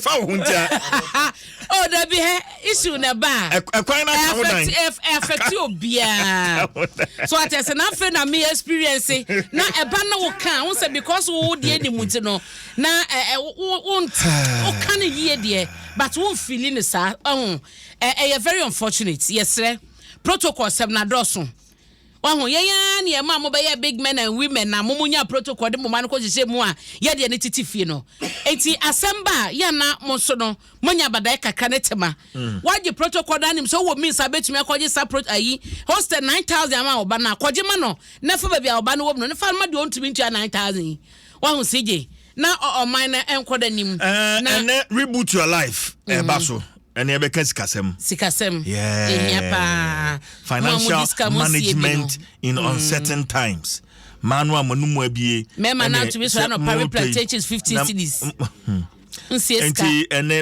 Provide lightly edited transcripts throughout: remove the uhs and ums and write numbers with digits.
found oh there be issue na ba affect you bia so at as na fe na me experience na eba na wo kan won say because wo de ni muti no na won o kan ye de but won feeling sa very unfortunate yes protocol sem na doso wahu yenya ne ma mo be big men and women na momunya protocol de mo man ko jije mu a ye de ne titifie no enti asamba ya na mo so no monya badai kakra ne tema waje protocol da nim so wo mi sa betumi akoje sa ayi hostel 9000 ama oba na akoje ma no na fa ba bia oba no wo no ne fa ma de on tumi ntua 9000 wahu sije na o man na enkoda nim na reboot your life baso and you become sikasem. Yeah. Financial management in uncertain times. Manwa monumu ebie. Mema na to be so no Paris plantations 50 cities. And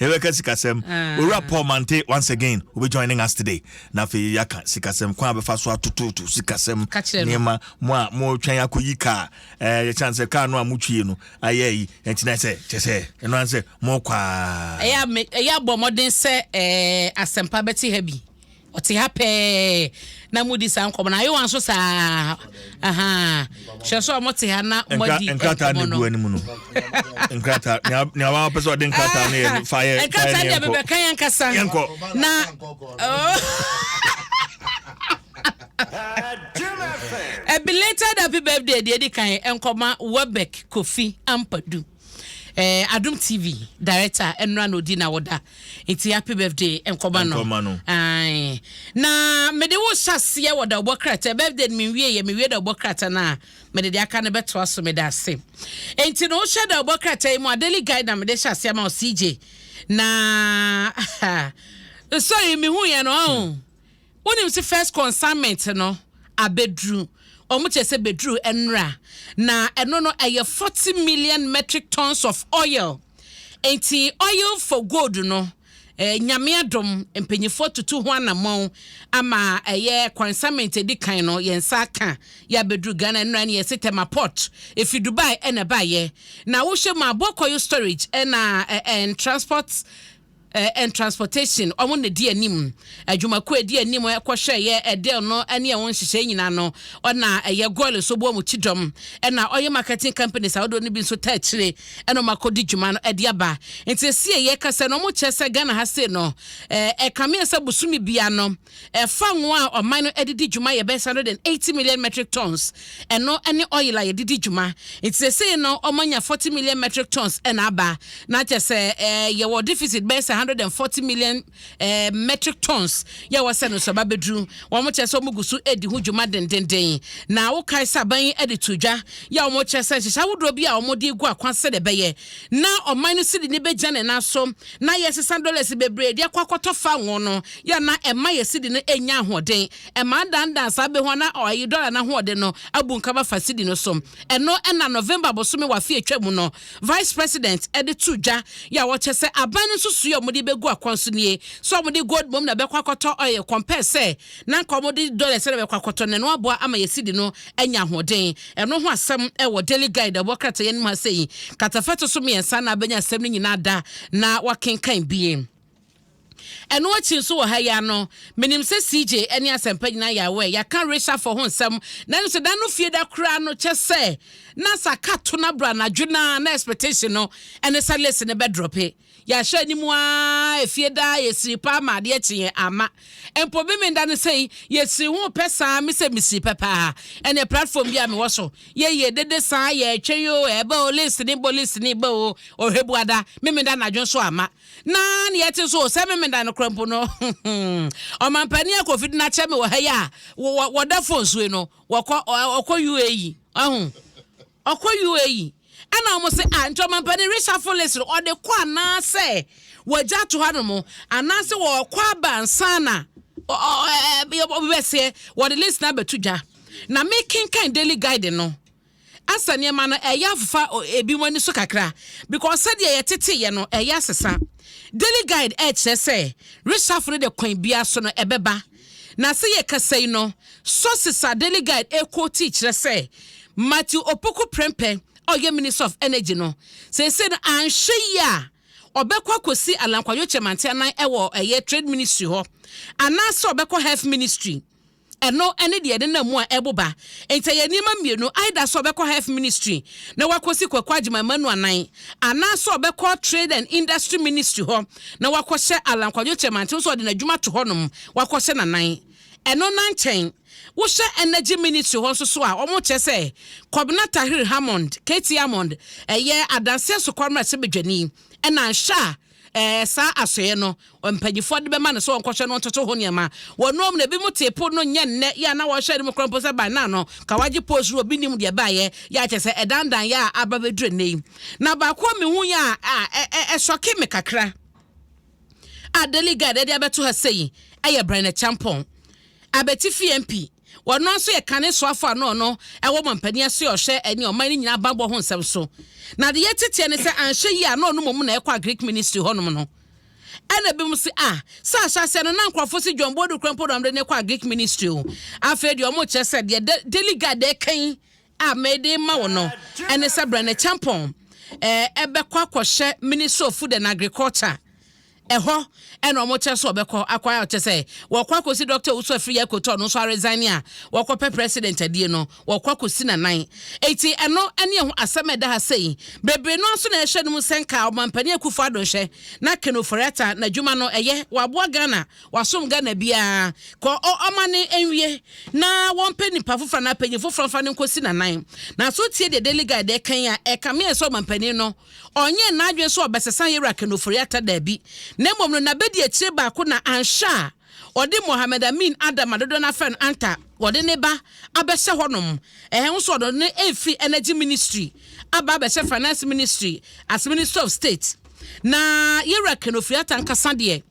Hebeka sikasem. Ura Paul Mante once again will be joining us today. Na fe yaka sikasem kwa befa so atutu sikasem niema mo twan akoyika ye chance ka no amutwie no ayeyi enti na se chese eno anse mo kwa eya bo modern se asempa beti habi oti happy na mudi san kom na yo anso sa sheso moti ha na modi enkrata ne bu animu no enkrata nya wa peso de enkrata ne fire enkrata ne be kan yankasa na a belated happy birthday dey kan enkoma Webek Kofi Ampadu Adom TV director Enra no di na woda enti happy birthday enkoba no ai na me de wo hyase woda obokrata birthday me wie da obokrata na me de aka ne beto aso me da ase enti no hye da obokrata mu daily guide na me de hyase ma CJ na sorry me hu ye no wonim se first consignment no abedru omuchese bedru enra na eno no 40 million metric tons of oil enti oil for gold no nyame Adom empenyefo tutu ho anamon ama consignment edikan no yensa ka ya bedru Ghana enra ne yesitema port if Dubai ena baye na wo hwe ma bokoyo storage and transport and transportation omo ne di anim adwumako edi anim ekwohwe ye edel no ane e won hyehyɛ nyina no ona ye goal so bo mu tidom na oye marketing companies awodo ne bi so ta kire eno makodi dwuma no edi aba enti sie ye kasa no mo kyese Ghana ha se no kame esa busumi bia no fa nwo a oman no edidi dwuma ye be 180 million metric tons eno ane oil a ye didi dwuma enti se no omanya 40 million metric tons ena aba na kyese ye wo deficit be 140 million metric tons ya wase no so babedru wo mo kyese omugusu edi hu dwuma dendenden na wo kai saban edi tudwa ya wo mo kyese hyehyɛ wodo bi a wo mo di gu akwase de beye na oman no sidi ni be gane na so na $6 bebre de akwakoto fa won no ya na ema yesidi no enya ahoden ema dandan sa be ho na oyi dollar na hoden no abunka ba fa sidi no so eno na November bosome wa fi atwa mu no vice president edi tudwa ya wo kyese aban no susu yo modi begu akwanso nie so modi gold mom na be kwakoto oye compare say na komodi dollar se be kwakoto ne no aboa ama yesidi no enya ahoden eno ho asem e wo daily guide abokrata yenim ha sei katafeto so me ensa na benya asem ni nyina da na wakenkan biem eno achi so wo ha ya no menim se CJ eni asempa nyina ya we ya kan resha for ho nsem na no se da no fie da kra no kyese na sakato na bra na dwuna na expectation no ene sa listen ne be drop it ya hwe ni mu a efie da yesiri pa ma de eche ama empo be me nda ne sei yesiri hu pesa me se misiri papa ene platform bia me wo so ye dede san ye twe yo e ba o listen ni ba o hebuada me nda na dwon so ama na ne yete so se me nda no krampo no o man pani akofid na che me wo ha ya wo da phone so no wo okọ UAE ahun okọ UAE ana mo se antoma pani reshuffle list or the kwa na se waja to hanomo ana se wo kwa bansana be se what the list na betuja na making kind daily guide no asa ne ma no eyafa ebi wani so kakra because said ye tete ye no eyasesa daily guide say reshuffle the kwan bia so no ebeba na se ye kasai no so sisa daily guide e quote teacher say Matthew Opoku Prempe oye minister of energy no say no anhwe ya obekwa kosi alankwayo chemante anan ewo eye trade ministry ho anaso obekwa health ministry eno ene de na mu a eboba ente ye nima mienu aida so obekwa health ministry na wakosi kwakwa agima manu anan anaso obekwa trade and industry ministry ho na wakohye alankwayo chemante so de na dwuma to honom wakohye nanan eno nanchen wo hye energy ministry ho so a omo che say Coordinator Tahir Hammond KT Hammond eye adanse so kwamra se bedwani ena hya sa asoye no mpanyifo de be ma ne so onkohye no ntoto ho niama wonom na bi mu tepo no nye nne ya na wo hye de mkrampo se ba na no ka waje post ro bi nim de ba ye ya che se edandan ya ababedure nei na ba ko me hu ya shoke me kakra delegate de abeto ha sei eye brand champon abeti FMP wono so ye kane so afa no ewo mampani ase ohye eni oman ni nyina babo ho nsem so na de yetete ne se anhye yi a no mom na ekwa Greek ministry honom no ena bi mu se sa se no na nkrofo se Jombodu Krempo do ne ekwa Greek ministry o afa de omo che se de delegate de kan mede ma wono ene se brane champon ebekwa akohye ministry of food and agriculture eho ena omo che so obekọ akwaya che say wokwa kosi Dr. Uso Free Ekoto no so resign a wokọ pe president adie no wokwa kosi na nan eti eno ene ho asemeda ha sei bebre no so na ehye no senka omampani akufo adonhye na kenoforeta na dwuma no eye waboa Ghana wasom Ghana bia ko omane enwie na wonpe nipa fofra na panyi fofra fa ne kosi na nan na so tie de delegate de kan a ekame so omampani no onye na adwen so obesesan yera kenoforeta da bi na mom no na bedi akire ba ko na ansha ode Mohammed Amin Adam adodo na fen anta ode ne ba abehye honom nso do ne efi energy ministry aba abehye finance ministry as minister of state na yera kenofriata nkasa de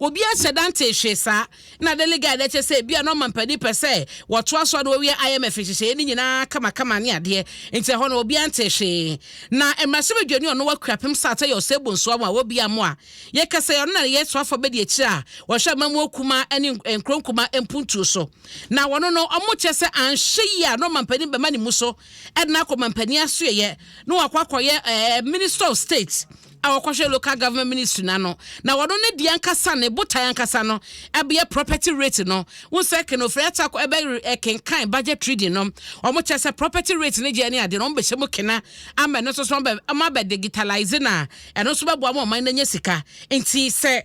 obi asedante hwesa na delegate che say bia no mampani pese woto aso do wi IMF hyehyɛ ni nyina kama ne ade enti ho no obi ante hwe na emase bedwani ono wakrapem sata yo sebo nso am a obi amo a ye kase yo na ye so afọ bedi akira a wo hwe mamu okuma ani enkronkuma empuntu so na wono no omo che se anhye yi a no mampani be mani mu so edna ko mampani aso ye no wakwakoye minister of state awakoshe local government ministry na wono ne di ankasa ne botai ankasa no abia property rate no wo se kenofriata ko ebe kenkan budget reading no omo chese property rate ne je ne ade no be hye kena ama no so be ama be digitalize na eno so be bo ama man na nya sika enti se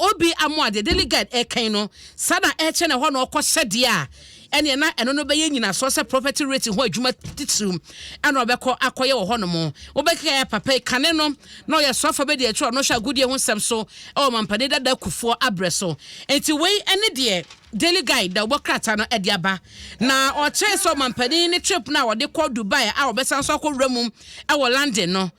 obi amo ade delegate eken no sada eche ne ho no okose de a ene na eno no be nyina so se property rate ho adwuma titirum ana obekọ akoye wo ho no mo obekọ papa kane no no ye so fa be de echo no hwa gudie ho nsem so o mampane dada kufuo abreso enti wei ene de daily guide da obokrata no ede aba na o che so mampane ni trip na wo de kọ Dubai a obesan so akọ wramum e wo London no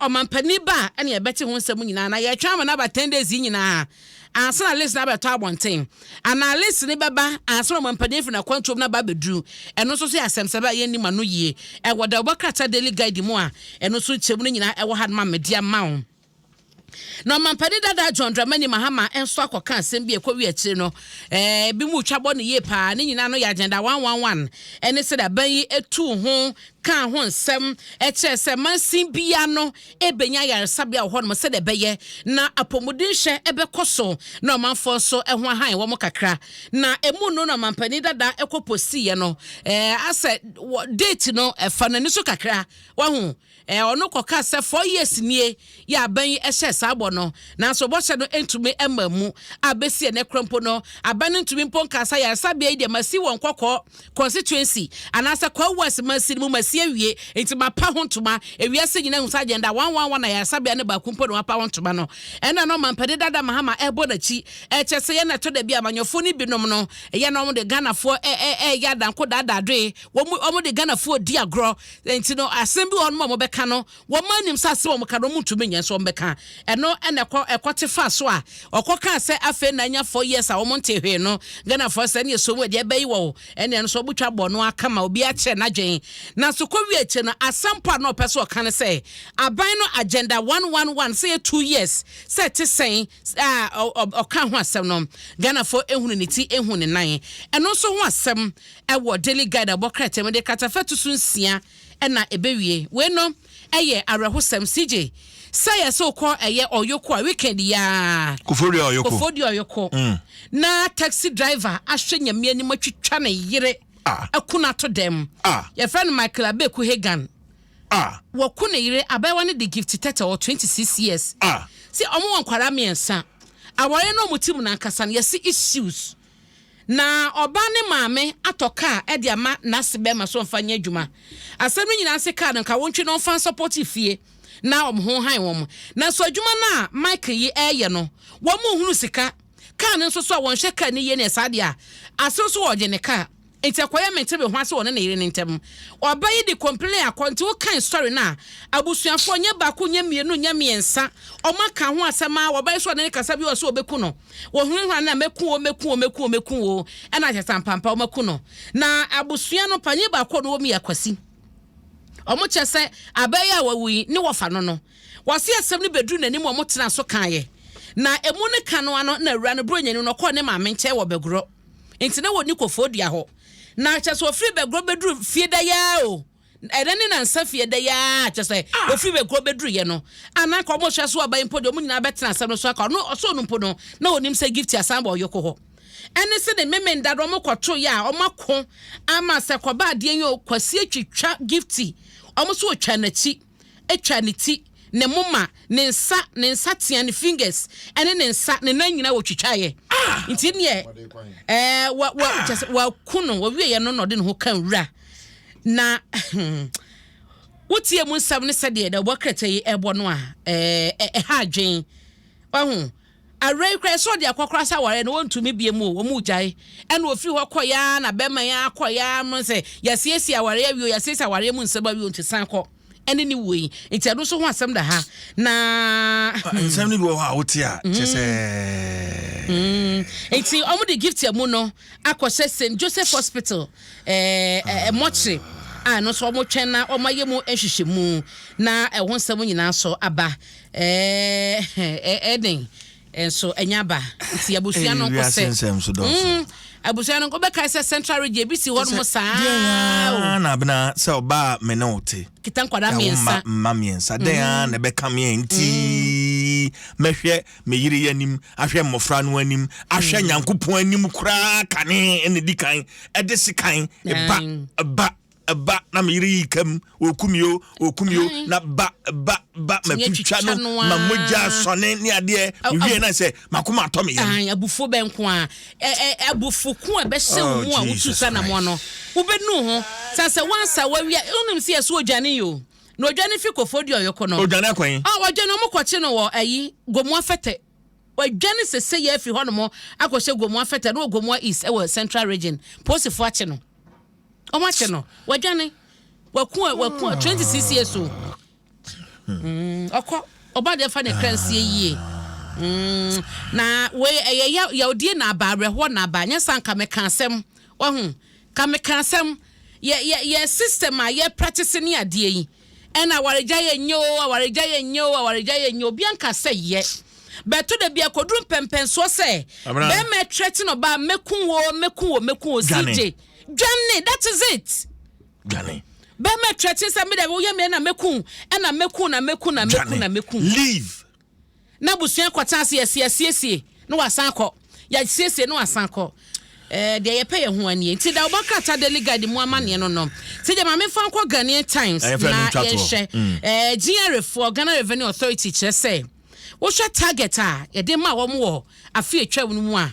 o mampane ba ene ye beti ho nsem nyina na ye twa na ba 10 days nyina answer list na beto abonten ana list ne beba answer mampane fi na kwantom na ba bedru eno so so asemse ba ye ni ma no yie e woda obokrata daily guide mu a eno so chemu no nyina e wo had ma media mawo no mampane dada John Dramani Mahama enso akoka asem bi ekwa wi akire no bi mu twabo ne ye pa ne nyina no ya agenda 111 ene se da ban yi etu ho kan ho nsem eche se mansin bia no ebenya yaresabia ho no se de beye na apomudin hye ebekoso na manfo so eho han wo kakra na emu no na mampani dada ekoposi ye no ase date no efa na ni so kakra wa hu ono koka se 4 years nie ya ban yi ehye sabo no na so bo hye no entumi emamu abesi ne krompo no aban ntumi mponka sa yaresabia ide masi won kokko constituency anasa kwa was masi mu masi awie enti mapa hontuma ewiase nyina hu agenda 111 na yaresabia ne ba kumpo no mapa hontuma no ena no mampade dada Mahama ebo na chi echese ye na to da bia manyofo ni binom no ye na omo de Ghana fo ya danko dada dwe omo de Ghana fo di agro enti no asem bi onmo mo beka no wo manim sase wo ka no mutumi nya so mbeka eno ene ekote fa so a okoka se afe na nya 4 years a wo monte hwe no Ghana fo se ne so wo de bayi wo ene no so butwa bo no aka ma obi a che na dwen na so ko wi eche no asampa no pese okane se aban no agenda 111 say 2 years say te sen oka ho asem no Ghana fo ehunu ne ti ehunu ne nan eno so ho asem e wo daily guide abokratem de katafatu sunsia ena ebewie we no eye arehosem CJ say so call eye oyoko a weekend ya Kofodi oyoko na taxi driver ahwe nyame ani matwitwa na yire akuna to dem your friend Michael Abeku Hagan wakuna yire abawa ne the gift tete or 26 years see omo wankwara miensa awore no mutim na nkasa na yesi issues na oba ne maame atoka e de ama na sebe ma so mfanya adwuma asem nyina se ka nka wontwe no fan support fie na ho han wom na so adwuma na Mike yi eye no wo mu hunu sika ka ne nso so a won hwe ka ne ye ne sade a aso so wo je ne ka enti akoya mentebe ho ase won na yire ne ntem oba yi de complain akonti wo kan story na abusuafo nya ba ko nya mienu nya miensa oma ka ho asema wo ba so ne kasa bi wo so obeku no wo hunu na meku wo ena chesa mpampa omaku no na abusua no panye ba ko no wo mi akwasi omo chese abaya wawi ni wo fa no wase asem ne bedru nanim omo tena so kaye na emu ne kano ano na awura no bronyani no ko ne ma menche wo begro enti na woni Kofodua ho na chese ofri begro bedru fie da ya o edene na nsa fie da ya chese ofri begro bedru ye no ana ko mo hwe so aban podo mu nyina betena asem no so aka no so no mpo no na onim se gift asamba oyoko ho ene se de memenda do mo kwoto ya o mako ama se koba de enyo kwasi atwitwa gifti omo so otwa nachi etwa ne ti ne moma ne nsa tia ne fingers ene ne nsa ne nan nyina wo twitwaye nti ne wa kuno wa wie ye no de ne ho kan wura na wotie mu nsam ne se de bokrete yi ebo no a ha adwen wahu array cry so de akokora sa ware no wontumi biemu wo mu gyae ene ofiri ho koya na bema ya koya no se yasiesi aware awie yasiesi aware mu nsaba wi ontisan ko ene ni wei enti ado so ho asem da ha na nsem ni bi wo ha wote a chese enti omo de gift ya mu no akose St Joseph Hospital mochi no so omo twen na omaye mu ehwehwe mu na ho nsem nyina so aba eden enso enyaba ti abusua no ko se abusua no ko be kai se Central Region bisi ho no saa na bena se oba menote kitan kwada miensa mamiensa den na be kam enti mehwe meyire yanim ahwe mmofra no anim ahwe nyankopon anim kura kane ene dikan ede sikan ba na miri kam okumio na ba mapitwa no mamoja sone ni ade wie na se makoma atome ye abufo benko a abufu ku a be hye mu a wutusa na mo no ubenu ho sase wansa wawia unim se yeso odwane yo no odwane fi Kofodua yoko no odwane kwan odwane mo kwache no wo ayi gomu afete odwane sese ye fi ho no mo akohye gomu afete no gomu is e wo Central Region posifo ache no omache no wadwane waku 26 years o okọ obade fa ne kransie yie na we ya odie na ababre ho na abanya sanka mekansem wahu ka mekansem ye system a ye practice ni ade yi ena wareja ye nyo bianka se ye beto de bia kodrum pempen so se be me threat no ba mekun wo CJ Johnny, that is it. Johnny. Be me threaten say me de wo ye me na mekun leave. Na busua kwata ase no wasan kọ. Ya siesie no wasan kọ. De ye pay ye ho ani. Nti da obakata delegate mu amane no no. Se je ma me fan kọ Ghanaian Times na ye hwe. GRF Ghana Revenue Authority che say. Wo hwe target a ye de ma wo mo afi etwa mu a.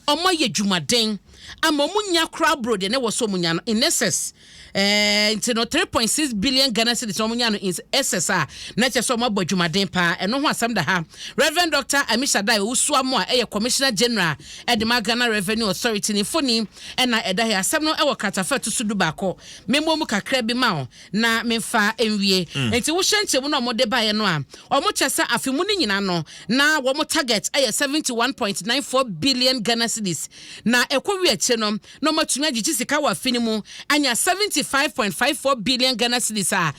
Omo ye dwumaden. Ama munya crowd bro de ne wo so munya no in excess into no 3.6 billion Ghana cedis so munya no in excess na che so mabɔ dwumaden pa eno ho asam da ha Reverend Dr. Amisha Dai usua mo a Commissioner General Edema Ghana Revenue Authority ni foni na eda he asam no e katafa to sudu ba ko memmo mu kakra bi ma na memfa enwie enti wo hyenche mu no mo de ba ye no a omo kyesa afemu ni nyina no na wo mo target 71.94 billion Ghana cedis na ekowie eche no no matumi agye sika wa finimu anya 75.54 billion Ghana cedis a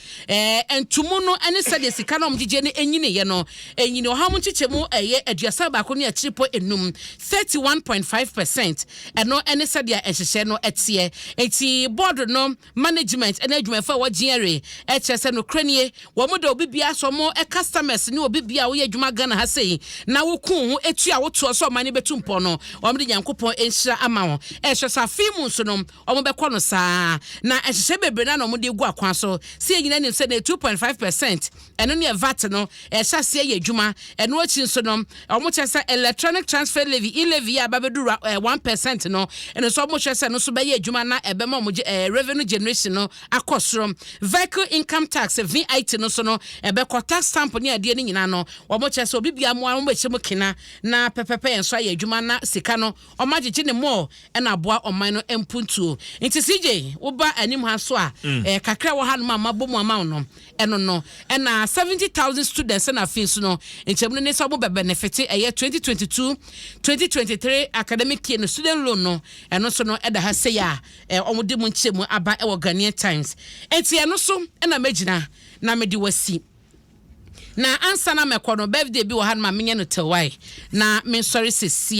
entumu no ene sade sika no omgye ne enyine ye no enyine oham nchichemu eye aduasa ba ko ne akyiripo enum 31.5% eno ene sade a ehye no etie enti board no management ene adwumafa wa giere echese no kranie wo mo da obibia so mo customers ne obibia wo ye adwuma Ghana ha sei na wo kun ho etu a wo to so mane betu mpo no wo mo de Nyankopon enhyira ama ho ehye sa fimu so no wo mo be kɔ no saa na ehye bebre na no mo de gu akwan so se enyina ne se na 2.5% eno ne VAT no ehye se ye adwuma eno achi so no wo mo kyesa electronic transfer levy ya babedu 1% no eno so mo kyesa no so be ye adwuma na ebe ma mo revenue generation no akosrom vehicle income tax VAT no so no ebe ko tax stamp ne ade ne nyina no wo mo kyesa obibia mo mo be kyem kina na pepepe enso ye adwuma na sika no o magye ne mo na aboa oman no empuntuo nti CJ wo ba anim ha so a kakra wo ha no ma bomu ama no eno no na 70,000 students na fees no nchemu ne so bo benefit 2022-2023 academic year no student loan no eno so no eda ha se ya omudi mu nchemu aba e Ghanaian Times enti eno so na magina na medi wasi na ansa na mekono birthday bi wo ha no ma menye no tewai na me sorry sisi